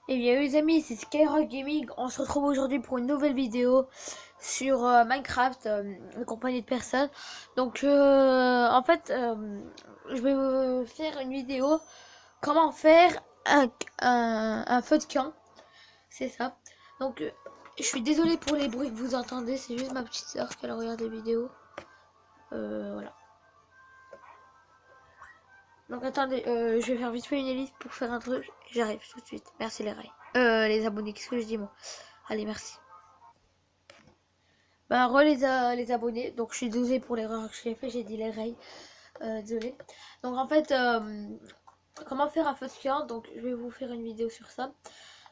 Et bien les amis, c'est Skyrock Gaming. On se retrouve aujourd'hui pour une nouvelle vidéo sur Minecraft, accompagné de personnes. Donc je vais vous faire une vidéo comment faire un feu de camp. C'est ça. Donc je suis désolée pour les bruits que vous entendez, c'est juste ma petite soeur qui regarde les vidéos. Voilà. Donc attendez, je vais faire vite fait une élite pour faire un truc. J'arrive tout de suite. Merci les rails. Les abonnés, qu'est-ce que je dis moi? Allez, merci. Bah, les abonnés. Donc, je suis désolée pour l'erreur que j'ai fait. J'ai dit les rails. Désolée. Donc, en fait, comment faire un feu de camp. Donc, je vais vous faire une vidéo sur ça.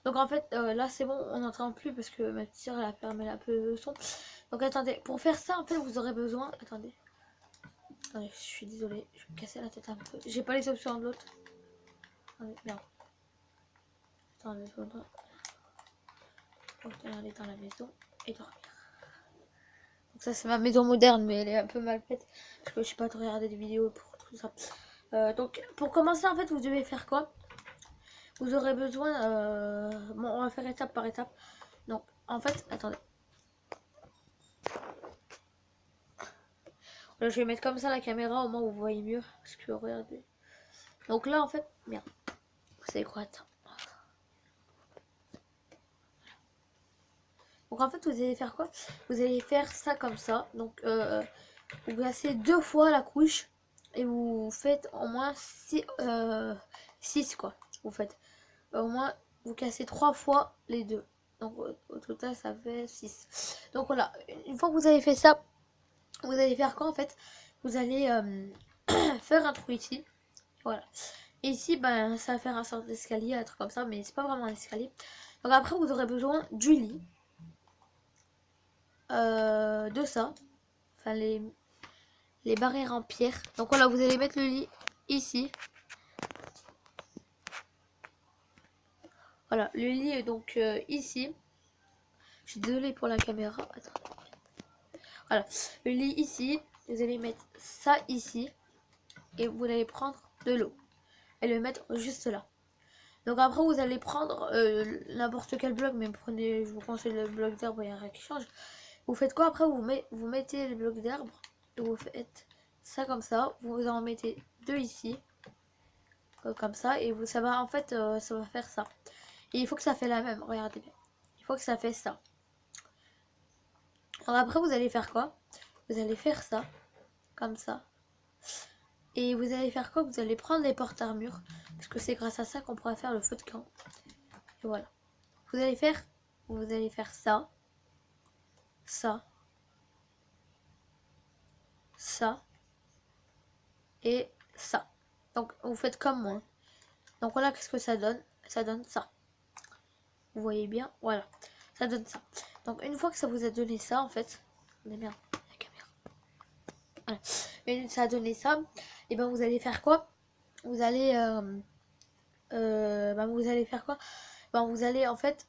Donc, en fait, là, c'est bon. On n'entend plus parce que ma petite soeur, elle a fermé un peu le son. Donc, attendez. Pour faire ça, en fait, vous aurez besoin. Attendez. Attendez, je suis désolée. Je vais me casser la tête un peu. J'ai pas les options de l'autre. Attendez, merde. Attendez, je dois aller dans la maison et dormir. Donc ça c'est ma maison moderne mais elle est un peu mal faite parce que je sais pas trop regarder des vidéos pour tout ça. Donc pour commencer en fait vous devez faire quoi? Vous aurez besoin bon on va faire étape par étape. Donc en fait attendez. Là, je vais mettre comme ça la caméra au moins vous voyez mieux parce que regardez. Donc là en fait merde. Vous savez quoi? Attends. Donc en fait vous allez faire quoi? Vous allez faire ça comme ça. Donc vous cassez deux fois la couche et vous faites au moins 6 quoi. Vous faites au moins vous cassez 3 fois les deux. Donc au total ça fait 6. Donc voilà, une fois que vous avez fait ça, vous allez faire quoi en fait? Vous allez faire un trou ici. Voilà. Et ici, ben, ça va faire un sort d'escalier, un truc comme ça, mais c'est pas vraiment un escalier. Donc après, vous aurez besoin du lit, de ça, enfin les barrières en pierre. Donc voilà, vous allez mettre le lit ici. Voilà, le lit est donc ici. Je suis désolée pour la caméra. Attends. Voilà, le lit ici. Vous allez mettre ça ici. Et vous allez prendre de l'eau. Et le mettre juste là. Donc après, vous allez prendre n'importe quel bloc. Mais prenez, je vous conseille le bloc d'arbre, il n'y a rien qui change. Vous faites quoi après? Vous mettez le bloc d'arbre. Et vous faites ça comme ça. Vous en mettez deux ici. Comme ça. Et vous, ça va en fait, ça va faire ça. Et il faut que ça fait la même. Regardez bien. Il faut que ça fait ça. Alors après, vous allez faire quoi? Vous allez faire ça, comme ça. Et vous allez faire quoi? Vous allez prendre les portes armures, parce que c'est grâce à ça qu'on pourra faire le feu de camp. Et voilà. Vous allez faire ça, ça, ça et ça. Donc vous faites comme moi. Donc voilà, qu'est-ce que ça donne? Ça donne ça. Vous voyez bien? Voilà. Ça donne ça. Donc une fois que ça vous a donné ça, en fait, merde, la caméra. Voilà. Et ça a donné ça, et ben vous allez faire quoi? Vous allez vous allez faire quoi? Ben, vous allez en fait,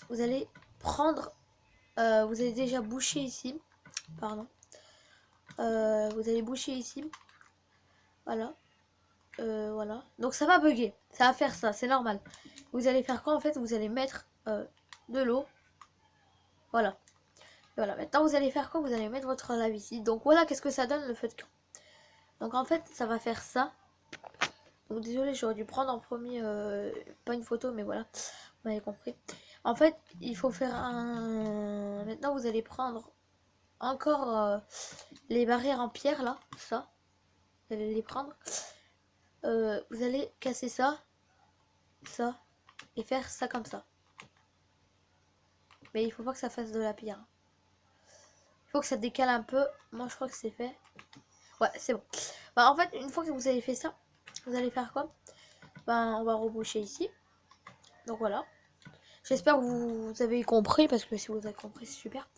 vous allez prendre, vous allez déjà boucher ici, pardon, vous allez boucher ici, voilà, voilà. Donc ça va bugger, ça va faire ça, c'est normal. Vous allez faire quoi en fait? Vous allez mettre de l'eau, voilà. Voilà, maintenant vous allez faire quoi? Vous allez mettre votre lave ici. Donc voilà, qu'est-ce que ça donne le feu de camp. Donc en fait, ça va faire ça. Donc désolé, j'aurais dû prendre en premier, pas une photo, mais voilà, vous m'avez compris. En fait, il faut faire un... Maintenant, vous allez prendre encore les barrières en pierre, là, ça. Vous allez les prendre. Vous allez casser ça, ça, et faire ça comme ça. Mais il faut pas que ça fasse de la pierre. Il faut que ça décale un peu. Moi, je crois que c'est fait. Ouais, c'est bon. Bah, en fait, une fois que vous avez fait ça, vous allez faire quoi? Ben, on va reboucher ici. Donc voilà. J'espère que vous avez compris, parce que si vous avez compris, c'est super.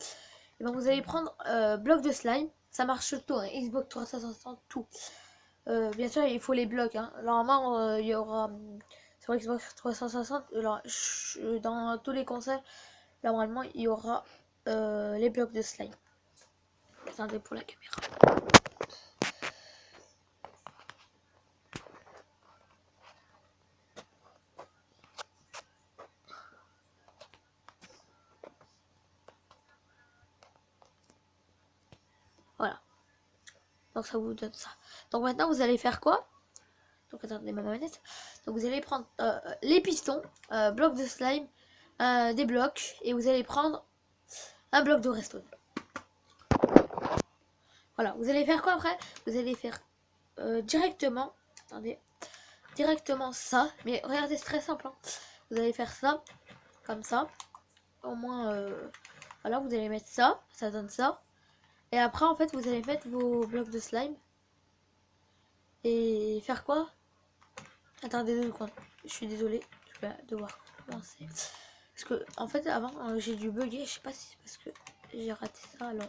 Et ben, vous allez prendre bloc de slime. Ça marche tout, hein, Xbox 360, tout. Bien sûr, il faut les blocs. Hein. Normalement, il y aura sur Xbox 360, alors, dans tous les consoles, normalement, il y aura les blocs de slime. Attendez pour la caméra. Donc ça vous donne ça. Donc maintenant vous allez faire quoi? Donc attendez ma manette. Donc vous allez prendre les pistons, blocs de slime, des blocs, et vous allez prendre un bloc de redstone. Voilà, vous allez faire quoi après? Vous allez faire directement, attendez, directement ça. Mais regardez, c'est très simple. Hein. Vous allez faire ça, comme ça. Au moins, voilà, vous allez mettre ça, ça donne ça. Et après, en fait, vous allez mettre vos blocs de slime. Et faire quoi? Attendez 2 secondes. Je suis désolée, je vais devoir commencer. Parce que, en fait, avant, j'ai dû bugger. Je sais pas si c'est parce que j'ai raté ça. Alors,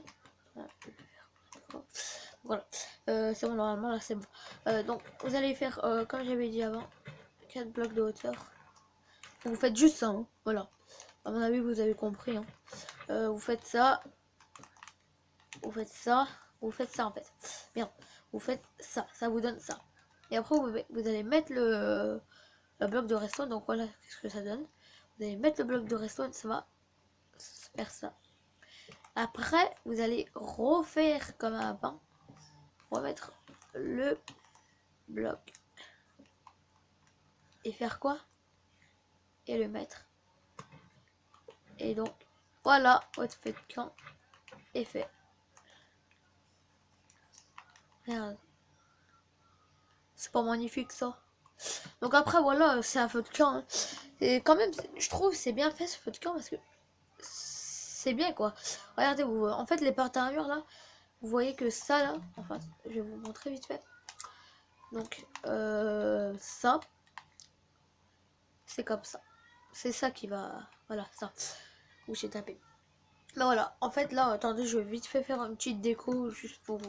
voilà. C'est bon, normalement, là, c'est bon. Donc, vous allez faire, comme j'avais dit avant, 4 blocs de hauteur. Vous faites juste ça, hein. Voilà. À mon avis, vous avez compris. Hein. Vous faites ça. Vous faites ça. Vous faites ça, en fait. Merde. Vous faites ça. Ça vous donne ça. Et après, vous allez mettre le bloc de redstone. Donc voilà ce que ça donne. Vous allez mettre le bloc de redstone, ça va faire ça. Après, vous allez refaire comme avant. Remettre le bloc. Et faire quoi? Et le mettre. Et donc, voilà, votre feu de camp est fait. Regarde. C'est pas magnifique ça. Donc après, voilà, c'est un feu de camp. Hein. Et quand même, je trouve c'est bien fait ce feu de camp parce que c'est bien quoi. Regardez, vous, en fait, les portes à mur là, vous voyez que ça là, enfin, je vais vous montrer vite fait. Donc, ça, c'est comme ça. C'est ça qui va, voilà, ça. Où j'ai tapé. Mais voilà, en fait là, attendez, je vais vite fait faire une petite déco juste pour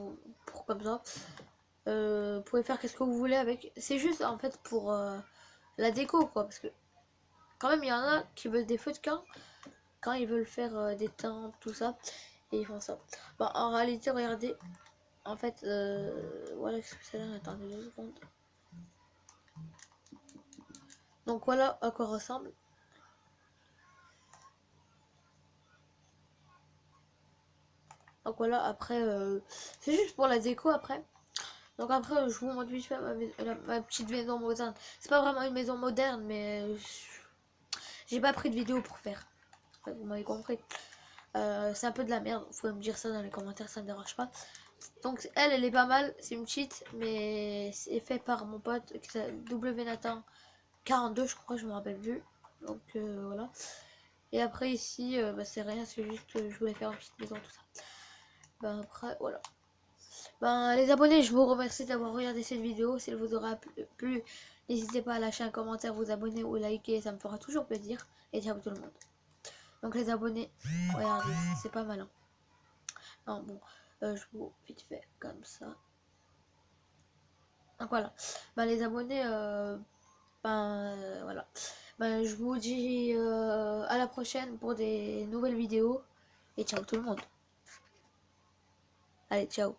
comme ça. Vous pouvez faire qu'est-ce que vous voulez avec. C'est juste en fait pour la déco quoi, parce que quand même il y en a qui veulent des feux de camp quand ils veulent faire des teintes, tout ça, et ils font ça. Bon, en réalité, regardez, en fait, voilà ce que ça donne. Attendez 2 secondes. Donc voilà à quoi ressemble. Donc voilà, après, c'est juste pour la déco après. Donc après, je vous montre vite fait ma petite maison moderne. C'est pas vraiment une maison moderne, mais j'ai pas pris de vidéo pour faire. Enfin, vous m'avez compris. C'est un peu de la merde. Vous pouvez me dire ça dans les commentaires, ça me dérange pas. Donc elle est pas mal. C'est une petite, mais c'est fait par mon pote qui s'appelle W Nathan 42, je crois, je me rappelle plus. Donc voilà. Et après ici, bah, c'est rien, c'est juste que je voulais faire une petite maison, tout ça. Ben après, voilà. Ben les abonnés, je vous remercie d'avoir regardé cette vidéo. Si elle vous aura plu, n'hésitez pas à lâcher un commentaire, vous abonner ou liker, ça me fera toujours plaisir. Et ciao tout le monde. Donc les abonnés, regardez, c'est pas mal. Hein. Non, bon, je vous vite fait comme ça. Donc voilà. Ben les abonnés, voilà. Ben je vous dis à la prochaine pour des nouvelles vidéos. Et ciao tout le monde. Allez, ciao.